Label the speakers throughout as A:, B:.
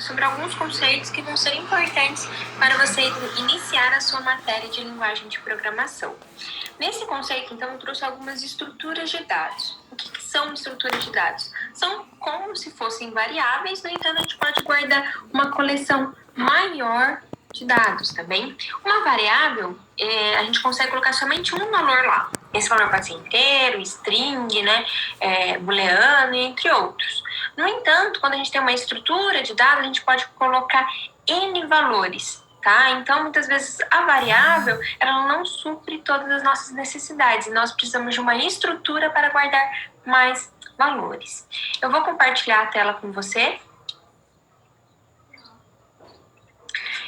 A: sobre alguns conceitos que vão ser importantes para você iniciar a sua matéria de linguagem de programação. Nesse conceito, então, eu trouxe algumas estruturas de dados. O que são estruturas de dados? São como se fossem variáveis, no entanto, a gente pode guardar uma coleção maior de dados, tá bem? Uma variável, a gente consegue colocar somente um valor lá. Esse valor pode ser inteiro, string, né, booleano, entre outros. No entanto, quando a gente tem uma estrutura de dados, a gente pode colocar N valores, tá? Então, muitas vezes, a variável, ela não supre todas as nossas necessidades. E nós precisamos de uma estrutura para guardar mais valores. Eu vou compartilhar a tela com você.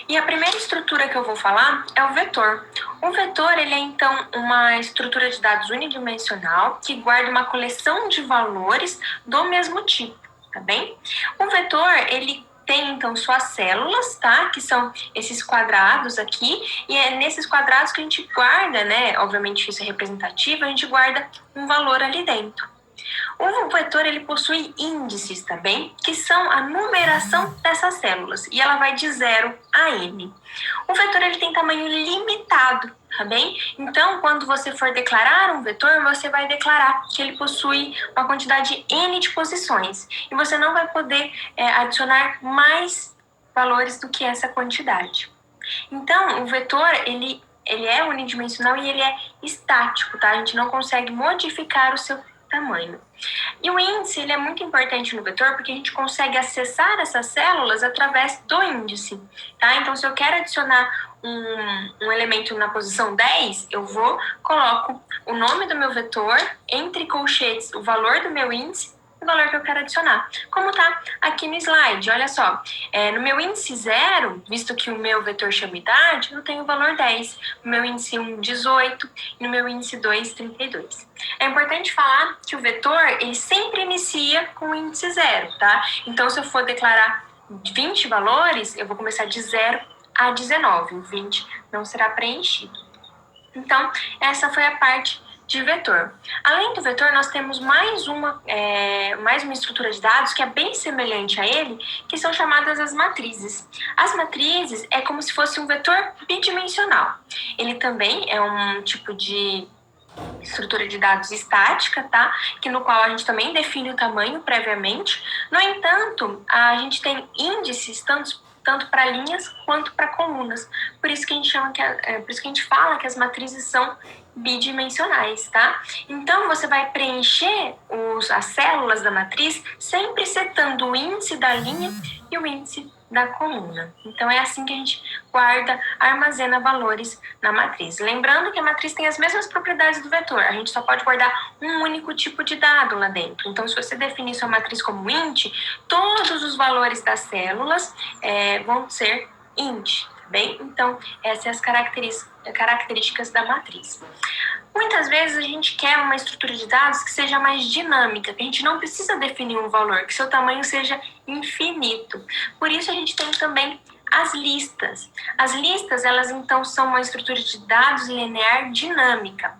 A: E a primeira estrutura que eu vou falar é o vetor. O vetor, ele é, então, uma estrutura de dados unidimensional que guarda uma coleção de valores do mesmo tipo, tá bem? O vetor, ele tem, então, suas células, tá? Que são esses quadrados aqui, e é nesses quadrados que a gente guarda, né? Obviamente, isso é representativo, a gente guarda um valor ali dentro. O vetor, ele possui índices, tá bem? Que são a numeração dessas células, e ela vai de 0 a n. O vetor, ele tem tamanho limitado, tá bem? Então, quando você for declarar um vetor, você vai declarar que ele possui uma quantidade n de posições, e você não vai poder adicionar mais valores do que essa quantidade. Então, o vetor, ele é unidimensional e ele é estático, tá? A gente não consegue modificar o seu tamanho. E o índice, ele é muito importante no vetor porque a gente consegue acessar essas células através do índice, tá? Então, se eu quero adicionar um elemento na posição 10, eu coloco o nome do meu vetor, entre colchetes, o valor do meu índice, o valor que eu quero adicionar. Como tá aqui no slide, olha só. No meu índice 0, visto que o meu vetor chama idade, eu tenho o valor 10. No meu índice 1, 18. E no meu índice 2, 32. É importante falar que o vetor, ele sempre inicia com o índice 0, tá? Então, se eu for declarar 20 valores, eu vou começar de 0 a 19. O 20 não será preenchido. Então, essa foi a parte de vetor. Além do vetor, nós temos mais uma estrutura de dados que é bem semelhante a ele, que são chamadas as matrizes. As matrizes é como se fosse um vetor bidimensional. Ele também é um tipo de estrutura de dados estática, tá? No qual a gente também define o tamanho previamente. No entanto, a gente tem índices tanto para linhas quanto para colunas. Por isso que a gente fala que as matrizes são bidimensionais, tá? Então, você vai preencher as células da matriz sempre setando o índice da linha e o índice da coluna. Então, é assim que a gente guarda, armazena valores na matriz. Lembrando que a matriz tem as mesmas propriedades do vetor, a gente só pode guardar um único tipo de dado lá dentro. Então, se você definir sua matriz como int, todos os valores das células vão ser int, tá bem? Então, essas são as características da matriz. Muitas vezes a gente quer uma estrutura de dados que seja mais dinâmica, que a gente não precisa definir um valor, que seu tamanho seja infinito. Por isso a gente tem também as listas. As listas, elas então são uma estrutura de dados linear dinâmica,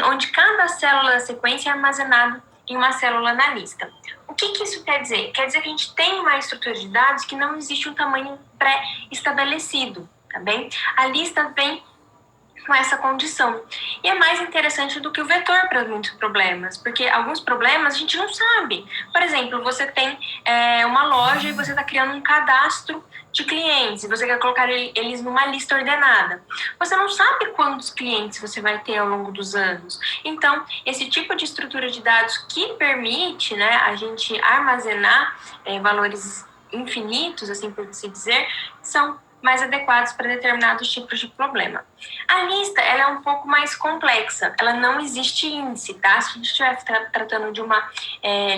A: onde cada célula da sequência é armazenada em uma célula na lista. O que isso quer dizer? Quer dizer que a gente tem uma estrutura de dados que não existe um tamanho pré-estabelecido, tá bem? A lista vem com essa condição. E é mais interessante do que o vetor para muitos problemas, porque alguns problemas a gente não sabe. Por exemplo, você tem uma loja e você está criando um cadastro de clientes, e você quer colocar eles numa lista ordenada. Você não sabe quantos clientes você vai ter ao longo dos anos. Então, esse tipo de estrutura de dados que permite, né, a gente armazenar valores infinitos, assim por se dizer, são mais adequados para determinados tipos de problema. A lista, ela é um pouco mais complexa, ela não existe índice, tá? Se a gente estiver tratando de uma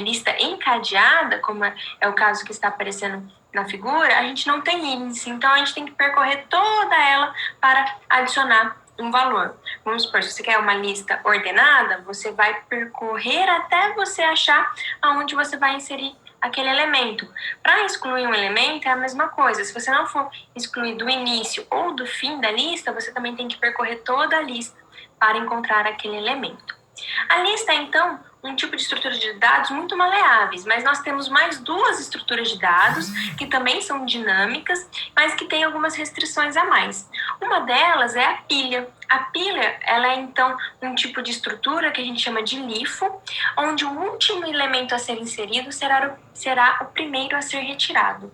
A: lista encadeada, como é o caso que está aparecendo na figura, a gente não tem índice, então a gente tem que percorrer toda ela para adicionar um valor. Vamos supor, se você quer uma lista ordenada, você vai percorrer até você achar aonde você vai inserir aquele elemento. Para excluir um elemento é a mesma coisa. Se você não for excluir do início ou do fim da lista, você também tem que percorrer toda a lista para encontrar aquele elemento. A lista é, então, um tipo de estrutura de dados muito maleáveis, mas nós temos mais duas estruturas de dados que também são dinâmicas, mas que têm algumas restrições a mais. Uma delas é a pilha. A pilha, ela é então um tipo de estrutura que a gente chama de LIFO, onde o último elemento a ser inserido será o primeiro a ser retirado.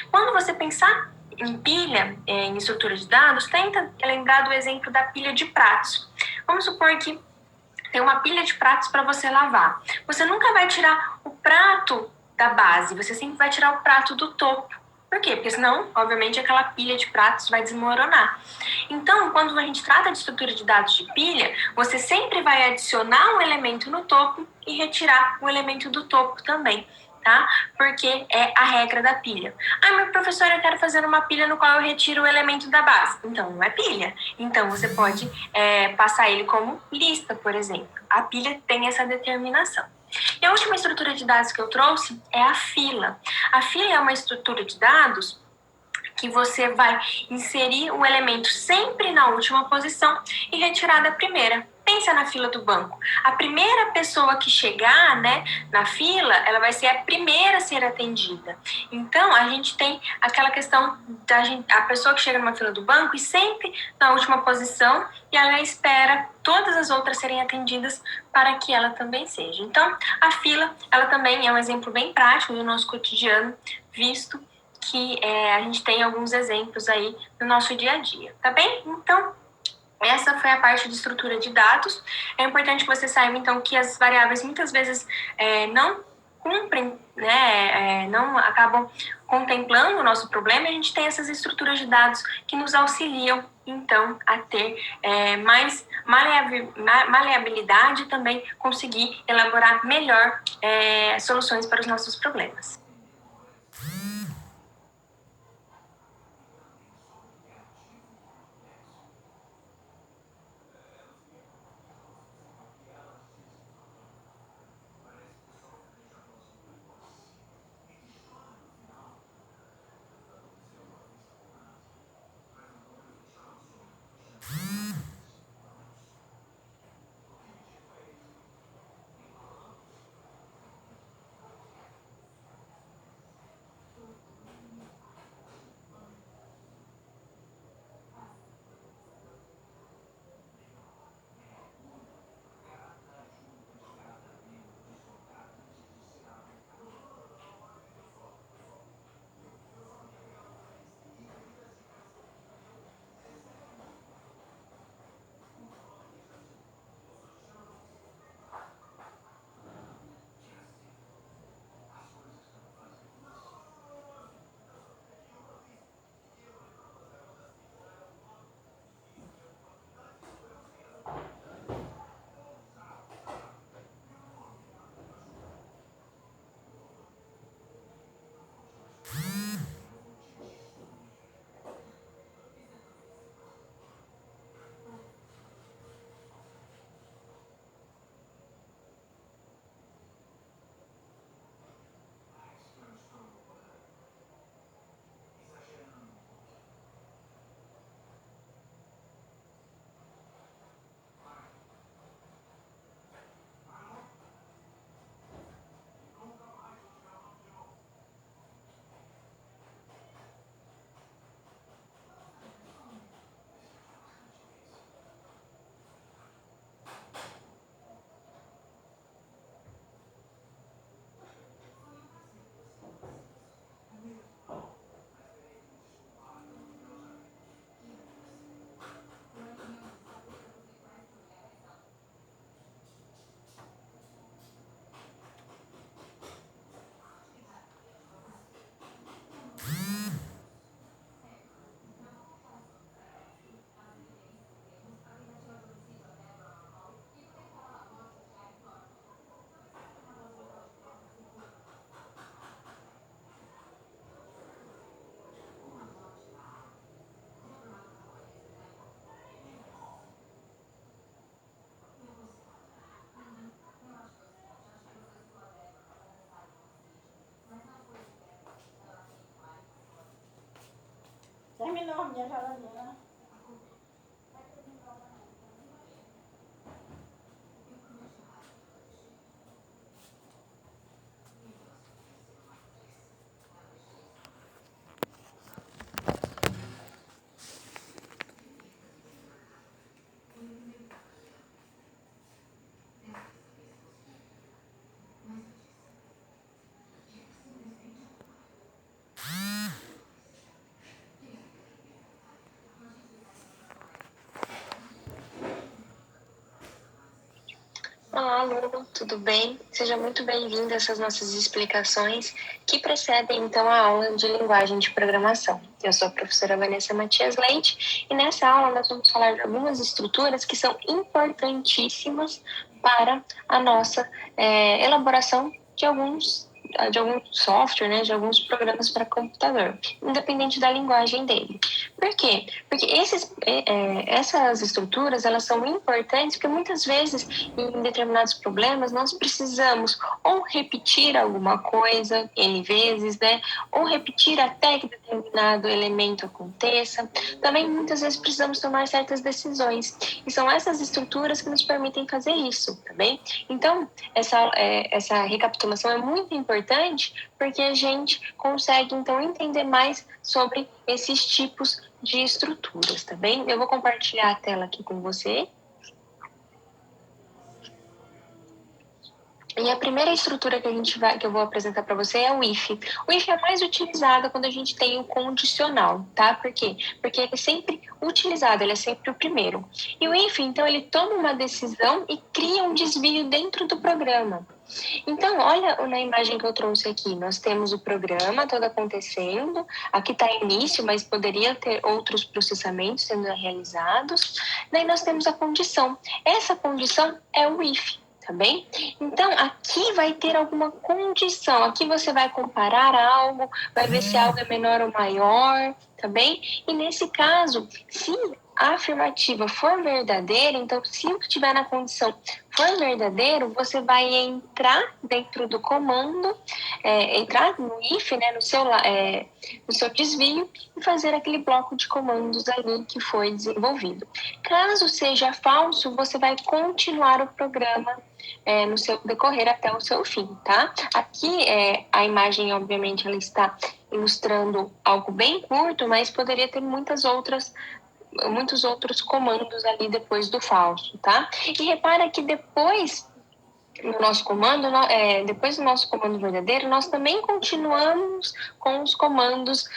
A: Quando você pensar em pilha, em estrutura de dados, tenta lembrar do exemplo da pilha de pratos. Vamos supor que tem uma pilha de pratos para você lavar. Você nunca vai tirar o prato da base, você sempre vai tirar o prato do topo. Por quê? Porque senão, obviamente, aquela pilha de pratos vai desmoronar. Então, quando a gente trata de estrutura de dados de pilha, você sempre vai adicionar um elemento no topo e retirar o elemento do topo também, tá? Porque é a regra da pilha. Ah, meu professor, eu quero fazer uma pilha no qual eu retiro o elemento da base. Então, não é pilha. Então, você pode passar ele como lista, por exemplo. A pilha tem essa determinação. E a última estrutura de dados que eu trouxe é a fila. A fila é uma estrutura de dados que você vai inserir o elemento sempre na última posição e retirar da primeira. Pensa na fila do banco. A primeira pessoa que chegar, né, na fila, ela vai ser a primeira a ser atendida. Então, a gente tem aquela questão a pessoa que chega numa fila do banco e sempre na última posição e ela espera todas as outras serem atendidas para que ela também seja. Então, a fila, ela também é um exemplo bem prático do nosso cotidiano, visto que a gente tem alguns exemplos aí no nosso dia a dia, tá bem? Então, essa foi a parte de estrutura de dados. É importante que você saiba, então, que as variáveis muitas vezes não cumprem, né, não acabam contemplando o nosso problema, e a gente tem essas estruturas de dados que nos auxiliam, então, a ter mais maleabilidade e também conseguir elaborar melhor soluções para os nossos problemas.
B: Terminou minha geladeira.
A: Olá, aluno, tudo bem? Seja muito bem-vindo a essas nossas explicações que precedem, então, a aula de linguagem de programação. Eu sou a professora Vanessa Matias Leite e nessa aula nós vamos falar de algumas estruturas que são importantíssimas para a nossa elaboração de algum software, né, de alguns programas para computador, independente da linguagem dele. Por quê? Porque essas estruturas, elas são importantes porque muitas vezes, em determinados problemas, nós precisamos ou repetir alguma coisa N vezes, né, ou repetir até que determinado elemento aconteça. Também, muitas vezes, precisamos tomar certas decisões. E são essas estruturas que nos permitem fazer isso, tá bem? Então, essa recapitulação é muito importante porque a gente consegue, então, entender mais sobre esses tipos de estruturas, tá bem? Eu vou compartilhar a tela aqui com você. E a primeira estrutura que eu vou apresentar para você é o if. O if é mais utilizado quando a gente tem o condicional, tá? Por quê? Porque ele é sempre utilizado, ele é sempre o primeiro. E o if, então, ele toma uma decisão e cria um desvio dentro do programa. Então, olha na imagem que eu trouxe aqui. Nós temos o programa todo acontecendo. Aqui está início, mas poderia ter outros processamentos sendo realizados. Daí nós temos a condição. Essa condição é o if. Tá bem? Então, aqui vai ter alguma condição. Aqui você vai comparar algo, vai ver se algo é menor ou maior, tá bem? E nesse caso, se a afirmativa for verdadeira, então se o que estiver na condição for verdadeiro, você vai entrar dentro do comando, entrar no if, né, no seu desvio e fazer aquele bloco de comandos ali que foi desenvolvido. Caso seja falso, você vai continuar o programa no seu decorrer até o seu fim, tá? Aqui a imagem, obviamente, ela está ilustrando algo bem curto, mas poderia ter muitos outros comandos ali depois do falso, tá? E repara que depois do nosso comando verdadeiro, nós também continuamos com os comandos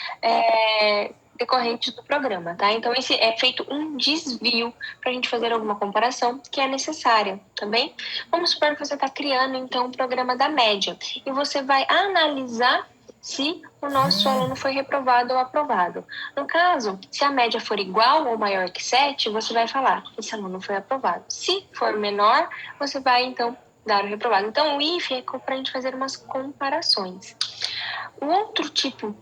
A: decorrentes do programa, tá? Então, esse é feito um desvio para a gente fazer alguma comparação que é necessária, tá bem? Vamos supor que você está criando, então, um programa da média e você vai analisar se o nosso aluno foi reprovado ou aprovado. No caso, se a média for igual ou maior que 7, você vai falar, esse aluno foi aprovado. Se for menor, você vai, então, dar o reprovado. Então, o if é para a gente fazer umas comparações. O outro tipo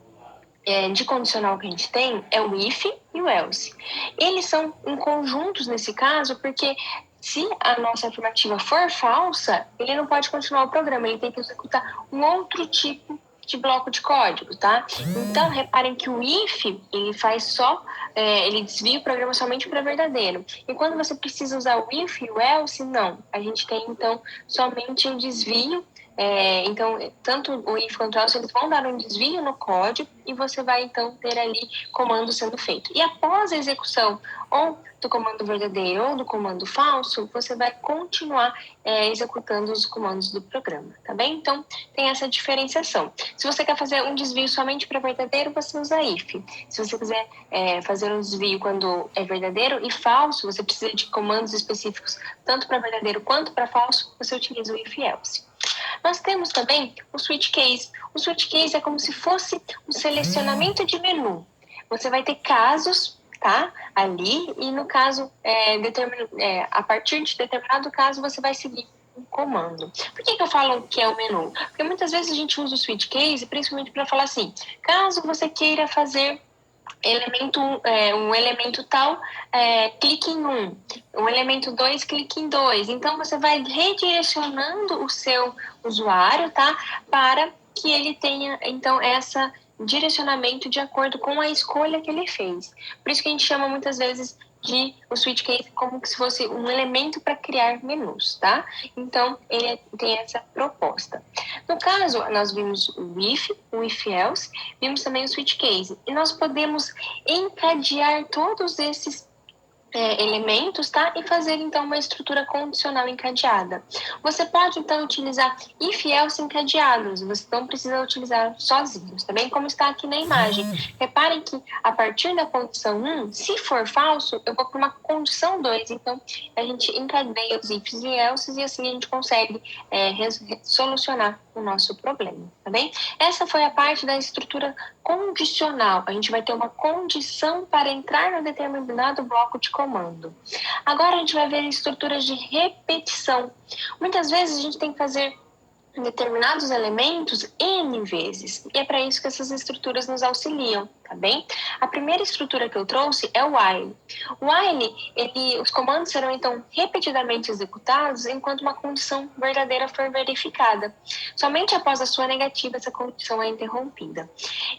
A: de condicional que a gente tem é o if e o else. Eles são em conjuntos nesse caso, porque se a nossa afirmativa for falsa, ele não pode continuar o programa, ele tem que executar um outro tipo de bloco de código, tá? Então, reparem que o if, ele faz ele desvia o programa somente para verdadeiro. E quando você precisa usar o if e o else, não. A gente tem, então, somente um desvio. Então, tanto o if quanto o else, eles vão dar um desvio no código e você vai, então, ter ali comando sendo feito. E após a execução ou do comando verdadeiro ou do comando falso, você vai continuar executando os comandos do programa, tá bem? Então, tem essa diferenciação. Se você quer fazer um desvio somente para verdadeiro, você usa if. Se você quiser fazer um desvio quando é verdadeiro e falso, você precisa de comandos específicos tanto para verdadeiro quanto para falso, você utiliza o if e else. Nós temos também o switch case. O switch case é como se fosse um selecionamento de menu. Você vai ter casos, tá, ali, e no caso, a partir de determinado caso, você vai seguir um comando. Por que eu falo que é o menu? Porque muitas vezes a gente usa o switch case, principalmente para falar assim, caso você queira fazer um elemento tal, clique em um elemento 2, clique em 2. Então, você vai redirecionando o seu usuário, tá? Para que ele tenha, então, essa direcionamento de acordo com a escolha que ele fez. Por isso que a gente chama muitas vezes de o switch case como se fosse um elemento para criar menus, tá? Então, ele tem essa proposta. No caso, nós vimos o if else, vimos também o switch case. E nós podemos encadear todos esses elementos, tá? E fazer, então, uma estrutura condicional encadeada. Você pode, então, utilizar if else encadeados. Você não precisa utilizar sozinhos, tá bem? Como está aqui na imagem. Reparem que, a partir da condição 1, se for falso, eu vou para uma condição 2. Então, a gente encadeia os ifs e elses e assim a gente consegue solucionar o nosso problema, tá bem? Essa foi a parte da estrutura condicional. A gente vai ter uma condição para entrar no determinado bloco de comando. Agora a gente vai ver estruturas de repetição. Muitas vezes a gente tem que fazer determinados elementos N vezes. E é para isso que essas estruturas nos auxiliam, tá bem? A primeira estrutura que eu trouxe é o while. O while, os comandos serão então repetidamente executados enquanto uma condição verdadeira for verificada. Somente após a sua negativa essa condição é interrompida.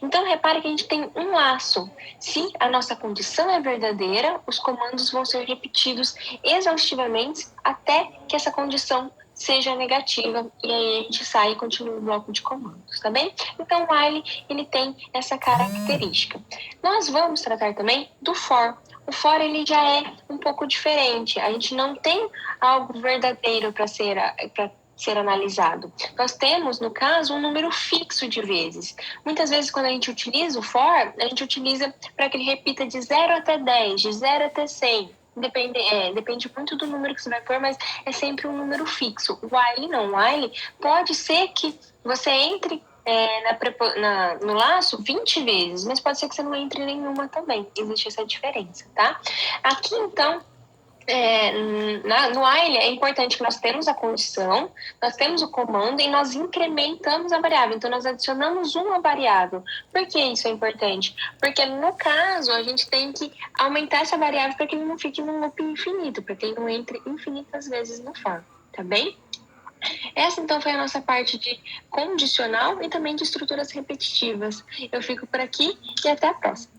A: Então repare que a gente tem um laço. Se a nossa condição é verdadeira, os comandos vão ser repetidos exaustivamente até que essa condição seja negativa, e aí a gente sai e continua o bloco de comandos, tá bem? Então, o while, ele tem essa característica. Nós vamos tratar também do for. O for, ele já é um pouco diferente. A gente não tem algo verdadeiro para ser analisado. Nós temos, no caso, um número fixo de vezes. Muitas vezes, quando a gente utiliza o for, a gente utiliza para que ele repita de 0 até 10, de 0 até 100. Depende muito do número que você vai pôr, mas é sempre um número fixo. O while não. O while pode ser que você entre no laço 20 vezes, mas pode ser que você não entre nenhuma também. Existe essa diferença, tá? Aqui, então, no while é importante que nós temos a condição, nós temos o comando e nós incrementamos a variável. Então, nós adicionamos uma variável. Por que isso é importante? Porque, no caso, a gente tem que aumentar essa variável para que ele não fique num loop infinito, para que ele não entre infinitas vezes no for, tá bem? Essa, então, foi a nossa parte de condicional e também de estruturas repetitivas. Eu fico por aqui e até a próxima.